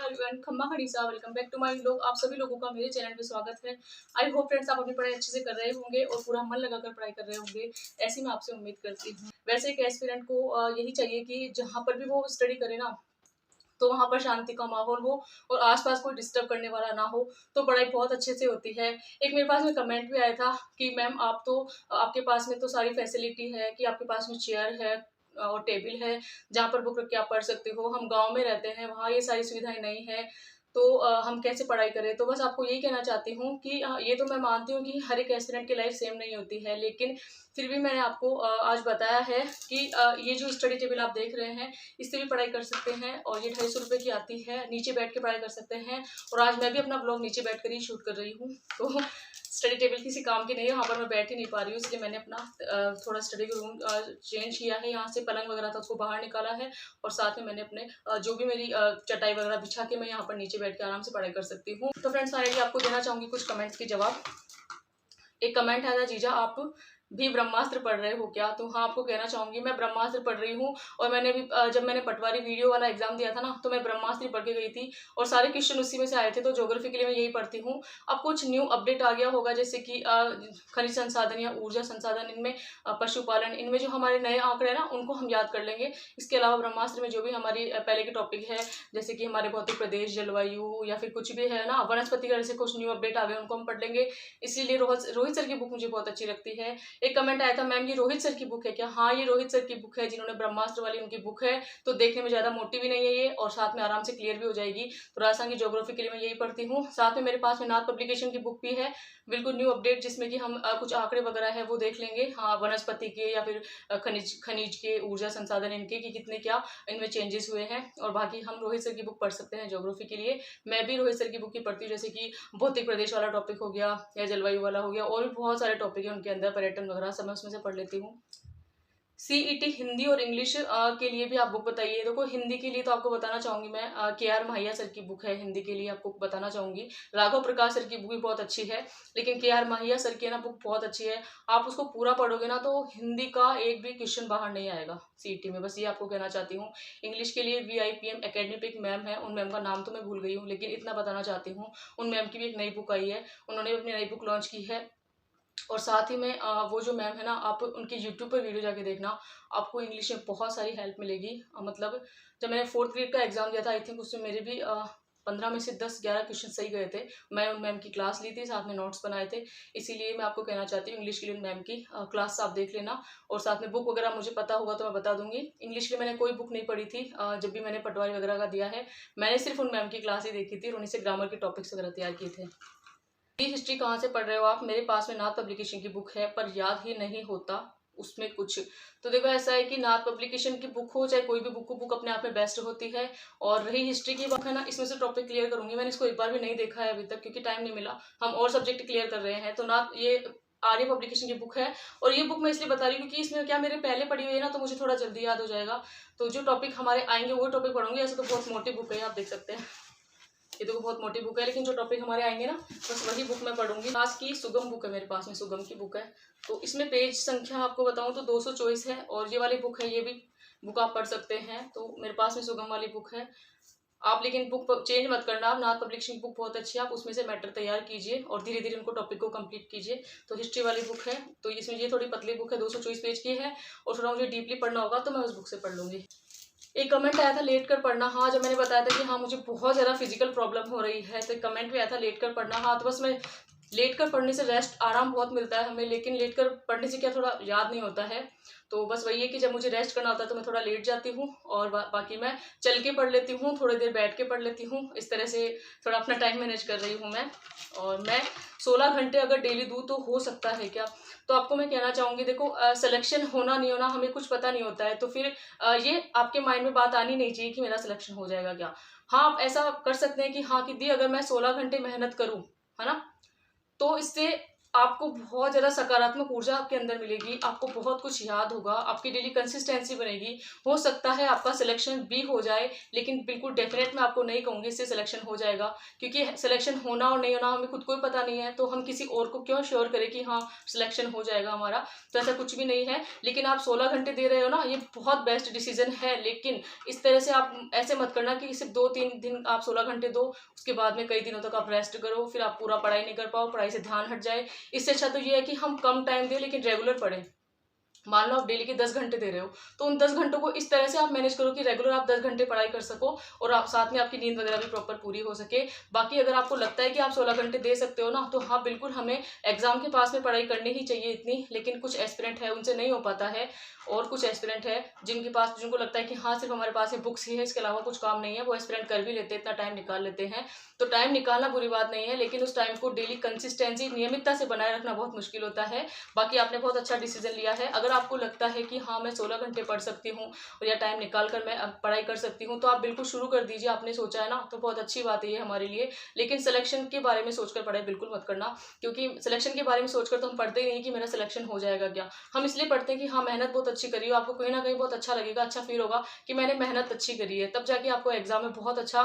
Everyone, खम्मा खड़ीसा, welcome back to my vlog. आप सभी लोगों का मेरे चैनल पे स्वागत है। आई होप फ्रेंड्स आप अपनी पढ़ाई अच्छे से कर रहे होंगे और पूरा मन लगाकर पढ़ाई कर रहे होंगे, ऐसी मैं आपसे उम्मीद करती हूँ। वैसे एक एस्पिरेंट को यही चाहिए कि जहाँ पर भी वो स्टडी करे ना, तो वहाँ पर शांति का माहौल हो और आसपास कोई डिस्टर्ब करने वाला ना हो, तो पढ़ाई बहुत अच्छे से होती है। एक मेरे पास में कमेंट भी आया था कि मैम आप तो आपके पास में तो सारी फैसिलिटी है कि आपके पास में चेयर है और टेबल है जहाँ पर बुक रख के आप पढ़ सकते हो। हम गांव में रहते हैं, वहाँ ये सारी सुविधाएं नहीं है, तो हम कैसे पढ़ाई करें। तो बस आपको यही कहना चाहती हूँ कि ये तो मैं मानती हूँ कि हर एक एस्पिरेंट की लाइफ सेम नहीं होती है, लेकिन फिर भी मैंने आपको आज बताया है कि ये जो स्टडी टेबल आप देख रहे हैं, इससे भी पढ़ाई कर सकते हैं और ये 250 की आती है। नीचे बैठ के पढ़ाई कर सकते हैं और आज मैं भी अपना ब्लॉग नीचे बैठ कर ही शूट कर रही हूँ। तो स्टडी टेबल किसी काम की नहीं है, यहाँ पर मैं बैठ ही नहीं पा रही हूँ, इसलिए मैंने अपना थोड़ा स्टडी का रूम चेंज किया है। यहाँ से पलंग वगैरह था उसको बाहर निकाला है और साथ में मैंने अपने जो भी मेरी चटाई वगैरह बिछा के मैं यहाँ पर नीचे बैठ के आराम से पढ़ाई कर सकती हूँ। तो फ्रेंड्स फाइनली आपको देना चाहूंगी कुछ कमेंट्स के जवाब। एक कमेंट आया था, जीजा आप भी ब्रह्मास्त्र पढ़ रहे हो क्या? तो हाँ, आपको कहना चाहूंगी मैं ब्रह्मास्त्र पढ़ रही हूँ और मैंने भी जब मैंने पटवारी वीडियो वाला एग्जाम दिया था ना, तो मैं ब्रह्मास्त्र पढ़ के गई थी और सारे क्वेश्चन उसी में से आए थे। तो ज्योग्राफी के लिए मैं यही पढ़ती हूँ। अब कुछ न्यू अपडेट आ गया होगा, जैसे कि खनिज संसाधन या ऊर्जा संसाधन, इनमें पशुपालन, इनमें जो हमारे नए आंकड़े हैं ना, उनको हम याद कर लेंगे। इसके अलावा ब्रह्मास्त्र में जो भी हमारी पहले के टॉपिक है, जैसे कि हमारे भौतिक प्रदेश, जलवायु या फिर कुछ भी है ना, वनस्पति का, जैसे कुछ न्यू अपडेट आ गए, उनको हम पढ़ लेंगे। इसीलिए रोहित सर की बुक मुझे बहुत अच्छी लगती है। एक कमेंट आया था, मैम ये रोहित सर की बुक है क्या? हाँ, ये रोहित सर की बुक है, जिन्होंने ब्रह्मास्त्र वाली उनकी बुक है। तो देखने में ज्यादा मोटी भी नहीं है ये और साथ में आराम से क्लियर भी हो जाएगी। तो राजस्थान की ज्योग्राफी के लिए मैं यही पढ़ती हूँ। साथ में मेरे पास में नाथ पब्लिकेशन की बुक भी है, बिल्कुल न्यू अपडेट, जिसमें कि हम कुछ आंकड़े वगैरह है वो देख लेंगे। हाँ, वनस्पति के या फिर खनिज के, ऊर्जा संसाधन इनके कि कितने क्या इनमें चेंजेस हुए हैं। और बाकी हम रोहित सर की बुक पढ़ सकते हैं ज्योग्राफी के लिए। मैं भी रोहित सर की बुक ही पढ़ती हूँ, जैसे कि भौतिक प्रदेश वाला टॉपिक हो गया या जलवायु वाला हो गया, और भी बहुत सारे टॉपिक है उनके अंदर, पर्यटन वगैरह सब मैं उसमें से पढ़ लेती हूँ। सीईटी हिंदी और इंग्लिश के लिए भी आप बुक बताइए। देखो, हिंदी के लिए तो आपको बताना चाहूंगी मैं, KR माहिया सर की बुक है हिंदी के लिए, आपको बताना चाहूंगी। राघव प्रकाश सर की बुक भी बहुत अच्छी है, लेकिन KR माहिया सर की ना बुक बहुत अच्छी है। आप उसको पूरा पढ़ोगे ना, तो हिंदी का एक भी क्वेश्चन बाहर नहीं आएगा सीईटी में, बस ये आपको कहना चाहती हूँ। इंग्लिश के लिए VIPM एकेडमी पे एक मैम है, उन मैम का नाम तो मैं भूल गई हूँ, लेकिन इतना बताना चाहती हूँ, उन मैम की भी एक नई बुक आई है, उन्होंने भी अपनी नई बुक लॉन्च की है। और साथ ही में वो जो मैम है ना, आप उनकी यूट्यूब पर वीडियो जाके देखना, आपको इंग्लिश में बहुत सारी हेल्प मिलेगी। मतलब जब मैंने 4th ग्रेड का एग्जाम दिया था, आई थिंक उसमें मेरे भी 15 में से 10-11 क्वेश्चन सही गए थे। मैं उन मैम की क्लास ली थी, साथ में नोट्स बनाए थे। इसीलिए मैं आपको कहना चाहती हूँ, इंग्लिश के लिए उन मैम की क्लास आप देख लेना। और साथ में बुक वगैरह मुझे पता होगा तो मैं बता दूंगी। इंग्लिश के लिए मैंने कोई बुक नहीं पढ़ी थी, जब भी मैंने पटवारी वगैरह का दिया है, मैंने सिर्फ उन मैम की क्लास ही देखी थी और उन्हीं से ग्रामर के टॉपिक्स वगैरह तैयार किए थे। हिस्ट्री कहाँ से पढ़ रहे हो आप? मेरे पास में नाथ पब्लिकेशन की बुक है, पर याद ही नहीं होता उसमें कुछ। तो देखो, ऐसा है कि नाथ पब्लिकेशन की बुक हो चाहे कोई भी बुक हो, बुक अपने आप में बेस्ट होती है। और रही हिस्ट्री की बुक है ना, इसमें से टॉपिक क्लियर करूंगी। मैंने इसको एक बार भी नहीं देखा है अभी तक, क्योंकि टाइम नहीं मिला, हम और सब्जेक्ट क्लियर कर रहे हैं। तो नाथ ये आर्य पब्लिकेशन की बुक है, और ये बुक मैं इसलिए बता रही हूँ क्योंकि इसमें क्या मेरे पहले पढ़ी हुई है ना, तो मुझे थोड़ा जल्दी याद हो जाएगा। तो जो टॉपिक हमारे आएंगे वो टॉपिक पढ़ूंगी। ऐसे तो बहुत मोटी बुक है, आप देख सकते हैं, ये तो बहुत मोटी बुक है, लेकिन जो टॉपिक हमारे आएंगे ना, बस वही बुक मैं पढ़ूंगी। आज की सुगम बुक है मेरे पास में, सुगम की बुक है। तो इसमें पेज संख्या आपको बताऊं तो 224 है, और ये वाली बुक है, ये भी बुक आप पढ़ सकते हैं। तो मेरे पास में सुगम वाली बुक है। आप लेकिन बुक चेंज मत करना, आप नाथ पब्लिकेशन की बुक बहुत अच्छी है, आप उसमें से मैटर तैयार कीजिए और धीरे धीरे उनको टॉपिक को कंप्लीट कीजिए। तो हिस्ट्री वाली बुक है, तो इसमें ये थोड़ी पतली बुक है, 224 पेज की है, और थोड़ा मुझे डीपली पढ़ना होगा तो मैं उस बुक से पढ़ लूंगी। एक कमेंट आया था लेट कर पढ़ना। हाँ, जब मैंने बताया था कि हाँ मुझे बहुत ज़्यादा फिजिकल प्रॉब्लम हो रही है, तो एक कमेंट भी आया था लेट कर पढ़ना। हाँ, तो बस मैं लेट कर पढ़ने से रेस्ट आराम बहुत मिलता है हमें, लेकिन लेट कर पढ़ने से क्या थोड़ा याद नहीं होता है। तो बस वही है कि जब मुझे रेस्ट करना होता है तो मैं थोड़ा लेट जाती हूँ, और बाकी मैं चल के पढ़ लेती हूँ, थोड़ी देर बैठ के पढ़ लेती हूँ। इस तरह से थोड़ा अपना टाइम मैनेज कर रही हूँ मैं। और मैं 16 घंटे अगर डेली दूँ तो हो सकता है क्या? तो आपको मैं कहना चाहूँगी, देखो सिलेक्शन होना नहीं होना हमें कुछ पता नहीं होता है, तो फिर ये आपके माइंड में बात आनी नहीं चाहिए कि मेरा सिलेक्शन हो जाएगा क्या। हाँ, आप ऐसा कर सकते हैं कि हाँ कि दी अगर मैं 16 घंटे मेहनत करूँ, है ना, तो इससे आपको बहुत ज़्यादा सकारात्मक ऊर्जा आपके अंदर मिलेगी, आपको बहुत कुछ याद होगा, आपकी डेली कंसिस्टेंसी बनेगी। हो सकता है आपका सिलेक्शन भी हो जाए, लेकिन बिल्कुल डेफिनेट मैं आपको नहीं कहूँगी इससे सिलेक्शन हो जाएगा, क्योंकि सिलेक्शन होना और नहीं होना हमें खुद को ही पता नहीं है, तो हम किसी और को क्यों श्योर करें कि हाँ सिलेक्शन हो जाएगा हमारा। तो ऐसा कुछ भी नहीं है। लेकिन आप 16 घंटे दे रहे हो ना, ये बहुत बेस्ट डिसीजन है। लेकिन इस तरह से आप ऐसे मत करना कि सिर्फ 2-3 दिन आप 16 घंटे दो, उसके बाद में कई दिनों तक आप रेस्ट करो, फिर आप पूरा पढ़ाई नहीं कर पाओ, पढ़ाई से ध्यान हट जाए। इससे अच्छा तो ये है कि हम कम टाइम दें लेकिन रेगुलर पढ़ें। मान लो आप डेली के 10 घंटे दे रहे हो, तो उन 10 घंटों को इस तरह से आप मैनेज करो कि रेगुलर आप 10 घंटे पढ़ाई कर सको और आप साथ में आपकी नींद वगैरह भी प्रॉपर पूरी हो सके। बाकी अगर आपको लगता है कि आप 16 घंटे दे सकते हो ना, तो हाँ बिल्कुल हमें एग्जाम के पास में पढ़ाई करनी ही चाहिए इतनी। लेकिन कुछ एस्पिरेंट है उनसे नहीं हो पाता है, और कुछ एस्पिरेंट है जिनको लगता है कि हाँ सिर्फ हमारे पास में बुक्स ही है, इसके अलावा कुछ काम नहीं है, वो एस्पिरेंट कर भी लेते हैं, इतना टाइम निकाल लेते हैं। तो टाइम निकालना बुरी बात नहीं है, लेकिन उस टाइम को डेली कंसिस्टेंसी नियमितता से बनाए रखना बहुत मुश्किल होता है। बाकी आपने बहुत अच्छा डिसीजन लिया है। अगर आपको लगता है कि हाँ मैं 16 घंटे पढ़ सकती हूँ और या टाइम निकाल कर मैं अब पढ़ाई कर सकती हूँ, तो आप बिल्कुल शुरू कर दीजिए। आपने सोचा है ना, तो बहुत अच्छी बात है ये हमारे लिए। लेकिन सिलेक्शन के बारे में सोचकर पढ़ाई बिल्कुल मत करना, क्योंकि सिलेक्शन के बारे में सोचकर तो हम पढ़ते ही नहीं कि मेरा सिलेक्शन हो जाएगा क्या। हम इसलिए पढ़ते हैं कि हाँ मेहनत बहुत अच्छी करी हो, आपको कहीं ना कहीं बहुत अच्छा लगेगा, अच्छा फील होगा कि मैंने मेहनत अच्छी करी है, तब जाके आपको एग्जाम में बहुत अच्छा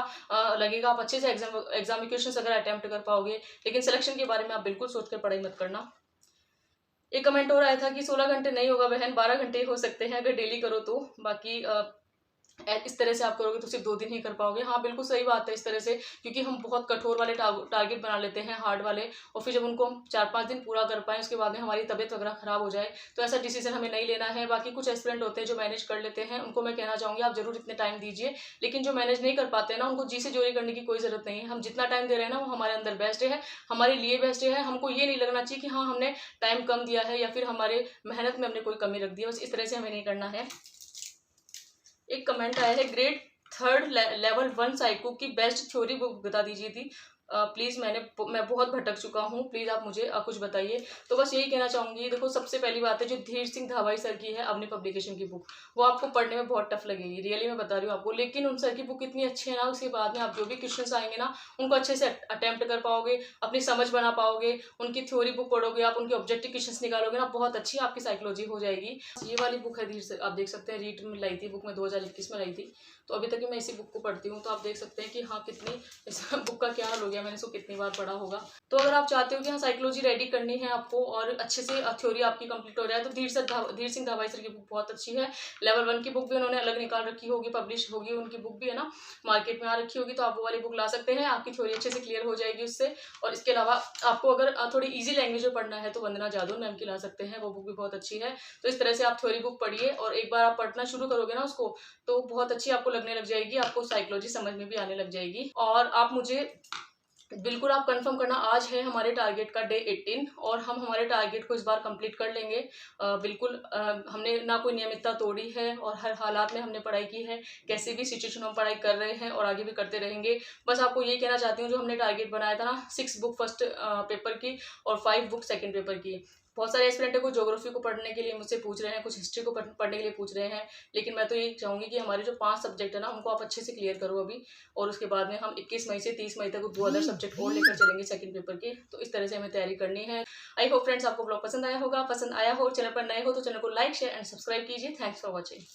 लगेगा, आप अच्छे से एग्जाम क्वेश्चन अगर अटेम्प्ट कर पाओगे। लेकिन सिलेक्शन के बारे में आप बिल्कुल सोच कर पढ़ाई मत करना। एक कमेंट और आया था कि 16 घंटे नहीं होगा बहन, 12 घंटे ही हो सकते हैं अगर डेली करो तो। बाकी इस तरह से आप करोगे तो सिर्फ 2 दिन ही कर पाओगे। हाँ बिल्कुल सही बात है इस तरह से, क्योंकि हम बहुत कठोर वाले टारगेट बना लेते हैं, हार्ड वाले, और फिर जब उनको हम 4-5 दिन पूरा कर पाएँ उसके बाद में हमारी तबीयत वगैरह खराब हो जाए, तो ऐसा डिसीजन हमें नहीं लेना है। बाकी कुछ एस्पिरेंट होते हैं जो मैनेज कर लेते हैं, उनको मैं कहना चाहूँगी आप जरूर इतने टाइम दीजिए। लेकिन जो मैनेज नहीं कर पाते हैं ना, उनको जी से चोरी करने की कोई जरूरत नहीं है। हम जितना टाइम दे रहे हैं ना, वो हमारे अंदर बेस्ट है, हमारे लिए बेस्ट है। हमको ये नहीं लगना चाहिए कि हाँ हमने टाइम कम दिया है या फिर हमारे मेहनत में हमने कोई कमी रख दी है, बस इस तरह से हमें नहीं करना है। एक कमेंट आया है, ग्रेड थर्ड लेवल 1 साइको की बेस्ट थ्योरी बुक बता दीजिए थी। प्लीज़ मैं बहुत भटक चुका हूँ, प्लीज़ आप मुझे कुछ बताइए। तो बस यही कहना चाहूँगी, देखो सबसे पहली बात है जो धीर सिंह धावाई सर की है अपनी पब्लिकेशन की बुक, वो आपको पढ़ने में बहुत टफ लगेगी, रियली मैं बता रही हूँ आपको। लेकिन उन सर की बुक इतनी अच्छी है ना, उसके बाद में आप जो भी क्वेश्चंस आएंगे ना, उनको अच्छे से अटेम्प्ट कर पाओगे, अपनी समझ बना पाओगे। उनकी थ्योरी बुक पढ़ोगे आप, उनके ऑब्जेक्टिव क्वेश्चंस निकालोगे ना, बहुत अच्छी आपकी साइकोलॉजी हो जाएगी। ये वाली बुक है धीर से, आप देख सकते हैं, रीड में लाई थी बुक, में 2021 में लाई थी, तो अभी तक मैं इसी बुक को पढ़ती हूँ। तो आप देख सकते हैं कि हाँ कितनी इस बुक का क्या हाल हो गया, मैंने इसको कितनी बार पढ़ा होगा। तो अगर आप चाहते हो कि हाँ साइकोलॉजी रेडी करनी है आपको और अच्छे से थ्योरी आपकी कंप्लीट हो जाए, तो धीर सिंह धावाई सर की बुक बहुत अच्छी है। लेवल 1 की बुक भी उन्होंने अलग निकाल रखी होगी, पब्लिश होगी, उनकी बुक भी है ना मार्केट में आ रखी होगी, तो आप वो वाली बुक ला सकते हैं, आपकी थ्योरी अच्छे से क्लियर हो जाएगी उससे। और इसके अलावा आपको अगर थोड़ी ईजी लैंग्वेज में पढ़ना है तो वंदना जादव मैम की ला सकते हैं, वो बुक भी बहुत अच्छी है। तो इस तरह से आप थ्योरी बुक पढ़िए, और एक बार आप पढ़ना शुरू करोगे ना उसको, तो बहुत अच्छी आपको लगने लग जाएगी, आपको साइकोलॉजी समझ में भी आने लग जाएगी। और आप मुझे बिल्कुल आप कंफर्म करना, आज है हमारे टारगेट का डे 18 और हम हमारे टारगेट को इस बार कंप्लीट कर लेंगे। बिल्कुल हमने ना कोई नियमितता तोड़ी है और हर हालात में हमने पढ़ाई की है, कैसे भी सिचुएशन में हम पढ़ाई कर रहे हैं और आगे भी करते रहेंगे। बस आपको ये कहना चाहती हूँ, जो हमने टारगेट बनाया था ना 6 बुक फर्स्ट पेपर की और 5 बुक सेकेंड पेपर की। बहुत सारे एस्पिरेंट को ज्योग्राफी को पढ़ने के लिए मुझसे पूछ रहे हैं, कुछ हिस्ट्री को पढ़ने के लिए पूछ रहे हैं, लेकिन मैं तो ये चाहूँगी कि हमारे जो 5 सब्जेक्ट है ना, उनको आप अच्छे से क्लियर करो अभी, और उसके बाद में हम 21 मई से 30 मई तक 2 अदर सब्जेक्ट और लेकर चलेंगे सेकंड पेपर के। तो इस तरह से हमें तैयारी करनी है। आई होप फ्रेंड्स आपको ब्लॉग पसंद आया होगा, पसंद आया हो, चैनल पर नए हो तो चैनल को लाइक शेयर एंड सब्सक्राइब कीजिए। Thanks for watching.